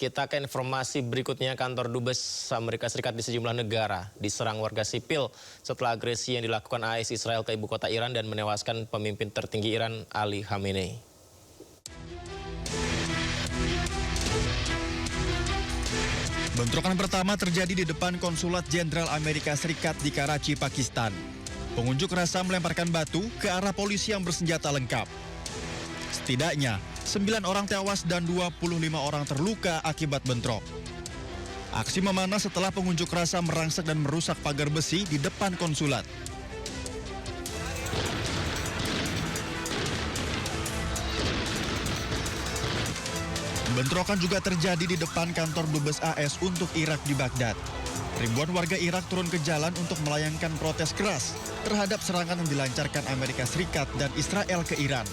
Kita ke informasi berikutnya. Kantor Dubes Amerika Serikat di sejumlah negara diserang warga sipil setelah agresi yang dilakukan AS Israel ke ibu kota Iran dan menewaskan pemimpin tertinggi Iran Ali Khamenei. Bentrokan pertama terjadi di depan Konsulat Jenderal Amerika Serikat di Karachi, Pakistan. Pengunjuk rasa melemparkan batu ke arah polisi yang bersenjata lengkap. Setidaknya 9 orang tewas dan 25 orang terluka akibat bentrok. Aksi memanas setelah pengunjuk rasa merangsek dan merusak pagar besi di depan konsulat. Bentrokan juga terjadi di depan kantor Dubes AS untuk Irak di Baghdad. Ribuan warga Irak turun ke jalan untuk melayangkan protes keras terhadap serangan yang dilancarkan Amerika Serikat dan Israel ke Iran.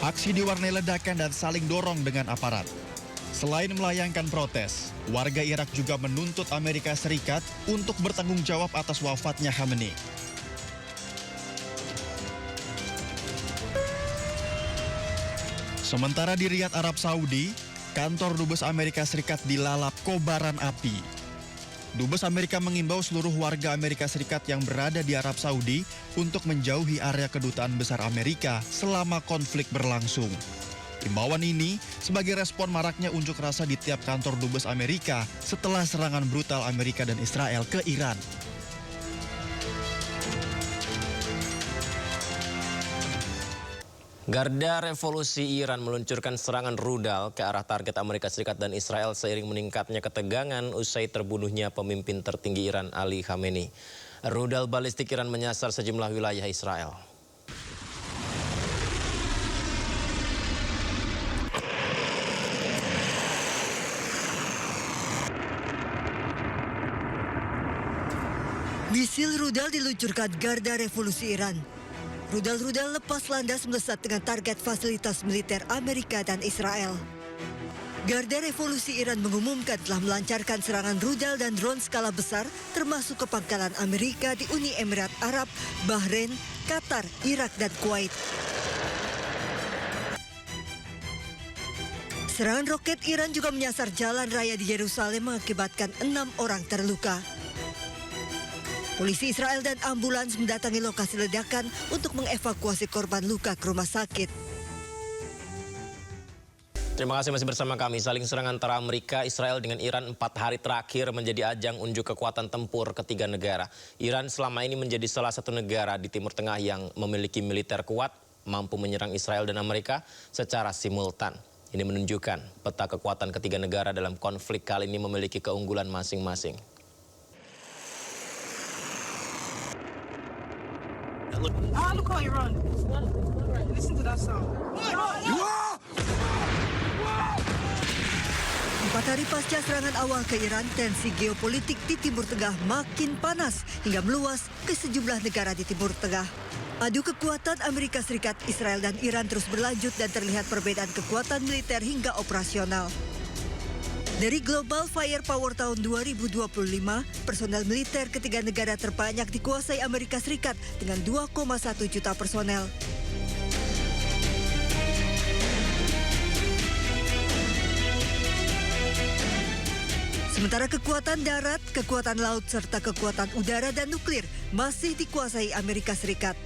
Aksi diwarnai ledakan dan saling dorong dengan aparat. Selain melayangkan protes, warga Irak juga menuntut Amerika Serikat untuk bertanggung jawab atas wafatnya Khamenei. Sementara di Riyadh, Arab Saudi, kantor Dubes Amerika Serikat dilalap kobaran api. Dubes Amerika mengimbau seluruh warga Amerika Serikat yang berada di Arab Saudi untuk menjauhi area kedutaan besar Amerika selama konflik berlangsung. Imbauan ini sebagai respon maraknya unjuk rasa di tiap kantor Dubes Amerika setelah serangan brutal Amerika dan Israel ke Iran. Garda Revolusi Iran meluncurkan serangan rudal ke arah target Amerika Serikat dan Israel seiring meningkatnya ketegangan usai terbunuhnya pemimpin tertinggi Iran Ali Khamenei. Rudal balistik Iran menyasar sejumlah wilayah Israel. Misil rudal diluncurkan Garda Revolusi Iran. Rudal-rudal lepas landas melesat dengan target fasilitas militer Amerika dan Israel. Garda Revolusi Iran mengumumkan telah melancarkan serangan rudal dan drone skala besar termasuk ke pangkalan Amerika di Uni Emirat Arab, Bahrain, Qatar, Irak, dan Kuwait. Serangan roket Iran juga menyasar jalan raya di Yerusalem mengakibatkan 6 orang terluka. Polisi Israel dan ambulans mendatangi lokasi ledakan untuk mengevakuasi korban luka ke rumah sakit. Terima kasih masih bersama kami. Saling serang antara Amerika, Israel dengan Iran 4 hari terakhir menjadi ajang unjuk kekuatan tempur ketiga negara. Iran selama ini menjadi salah satu negara di Timur Tengah yang memiliki militer kuat, mampu menyerang Israel dan Amerika secara simultan. Ini menunjukkan peta kekuatan ketiga negara dalam konflik kali ini memiliki keunggulan masing-masing. Look how you run. Listen to that sound. 4 hari pasca serangan awal ke Iran, tensi geopolitik di Timur Tengah makin panas hingga meluas ke sejumlah negara di Timur Tengah. Adu kekuatan Amerika Serikat, Israel, dan Iran terus berlanjut dan terlihat perbedaan kekuatan militer hingga operasional. Dari Global Firepower tahun 2025, personel militer ketiga negara terbanyak dikuasai Amerika Serikat dengan 2,1 juta personel. Sementara kekuatan darat, kekuatan laut, serta kekuatan udara dan nuklir masih dikuasai Amerika Serikat.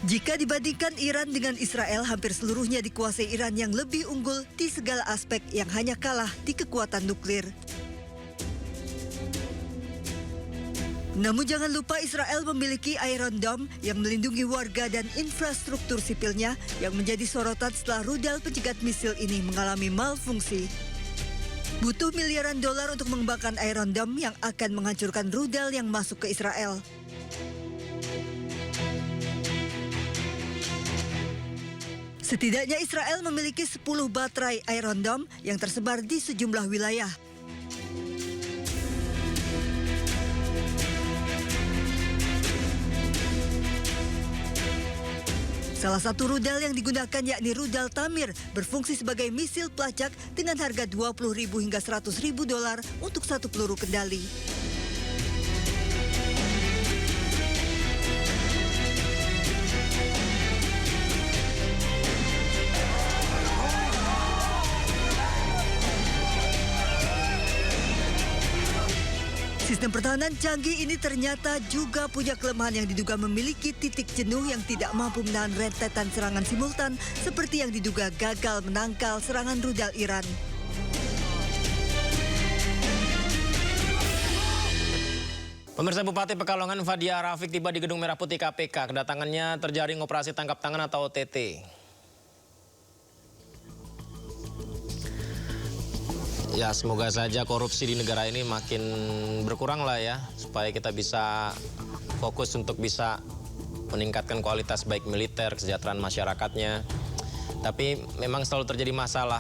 Jika dibandingkan Iran dengan Israel, hampir seluruhnya dikuasai Iran yang lebih unggul di segala aspek yang hanya kalah di kekuatan nuklir. Namun jangan lupa Israel memiliki Iron Dome yang melindungi warga dan infrastruktur sipilnya yang menjadi sorotan setelah rudal pencegat misil ini mengalami malfungsi. Butuh miliaran dolar untuk mengembangkan Iron Dome yang akan menghancurkan rudal yang masuk ke Israel. Setidaknya Israel memiliki 10 baterai Iron Dome yang tersebar di sejumlah wilayah. Salah satu rudal yang digunakan yakni rudal Tamir berfungsi sebagai misil pelacak dengan harga 20.000 hingga 100.000 dolar untuk satu peluru kendali. Sistem pertahanan canggih ini ternyata juga punya kelemahan yang diduga memiliki titik jenuh yang tidak mampu menahan rentetan serangan simultan seperti yang diduga gagal menangkal serangan rudal Iran. Pemirsa, Bupati Pekalongan Fadia Rafiq tiba di Gedung Merah Putih KPK. Kedatangannya terjaring operasi tangkap tangan atau OTT. Ya, semoga saja korupsi di negara ini makin berkurang lah ya, supaya kita bisa fokus untuk bisa meningkatkan kualitas baik militer, kesejahteraan masyarakatnya. Tapi memang selalu terjadi masalah.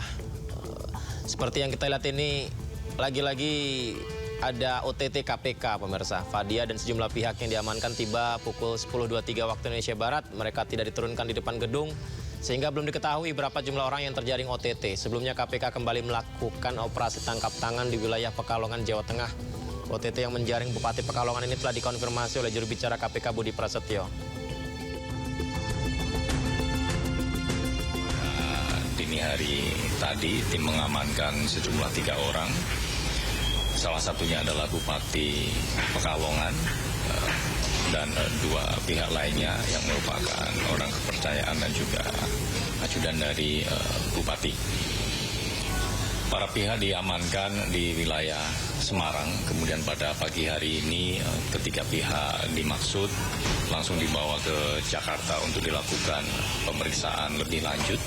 Seperti yang kita lihat ini, lagi-lagi ada OTT KPK, pemirsa. Fadia dan sejumlah pihak yang diamankan tiba pukul 10.23 waktu Indonesia Barat. Mereka tidak diturunkan di depan gedung, sehingga belum diketahui berapa jumlah orang yang terjaring OTT. Sebelumnya KPK kembali melakukan operasi tangkap tangan di wilayah Pekalongan, Jawa Tengah. OTT yang menjaring Bupati Pekalongan ini telah dikonfirmasi oleh juru bicara KPK Budi Prasetyo. Dini hari tadi tim mengamankan sejumlah 3 orang. Salah satunya adalah Bupati Pekalongan dan 2 pihak lainnya yang merupakan orang kepercayaan dan juga ajudan dari Bupati. Para pihak diamankan di wilayah Semarang, kemudian pada pagi hari ini ketiga pihak dimaksud langsung dibawa ke Jakarta untuk dilakukan pemeriksaan lebih lanjut.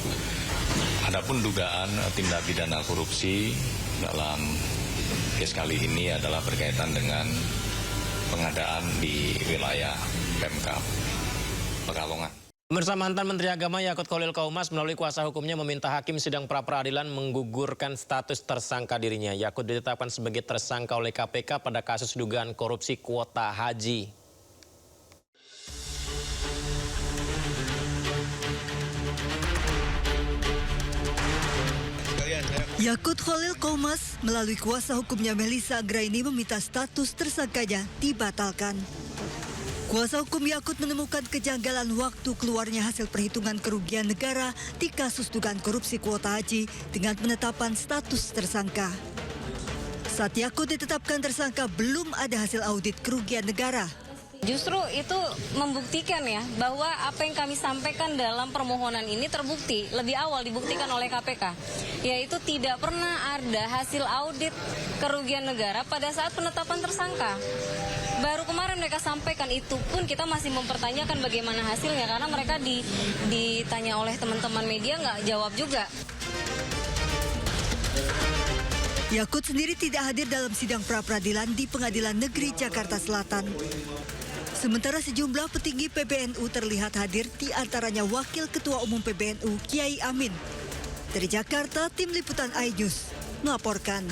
Adapun dugaan tindak pidana korupsi dalam kes kali ini adalah berkaitan dengan pengadaan di wilayah Pemkab Pekalongan. Pemirsa, mantan Menteri Agama Yakut Khalil Qaumas melalui kuasa hukumnya meminta hakim sidang pra-peradilan menggugurkan status tersangka dirinya. Yakut ditetapkan sebagai tersangka oleh KPK pada kasus dugaan korupsi kuota haji. Yakut Khalil Qaumas melalui kuasa hukumnya Melissa Anggraini meminta status tersangkanya dibatalkan. Kuasa hukum Yakut menemukan kejanggalan waktu keluarnya hasil perhitungan kerugian negara di kasus dugaan korupsi kuota haji dengan penetapan status tersangka. Saat Yakut ditetapkan tersangka, belum ada hasil audit kerugian negara. Justru itu membuktikan ya bahwa apa yang kami sampaikan dalam permohonan ini terbukti lebih awal dibuktikan oleh KPK, yaitu tidak pernah ada hasil audit kerugian negara pada saat penetapan tersangka. Baru kemarin mereka sampaikan, itu pun kita masih mempertanyakan bagaimana hasilnya karena mereka ditanya oleh teman-teman media nggak jawab juga. Yakut sendiri tidak hadir dalam sidang pra-peradilan di Pengadilan Negeri Jakarta Selatan. Sementara sejumlah petinggi PBNU terlihat hadir, di antaranya Wakil Ketua Umum PBNU Kiai Amin. Dari Jakarta, Tim Liputan iNews melaporkan.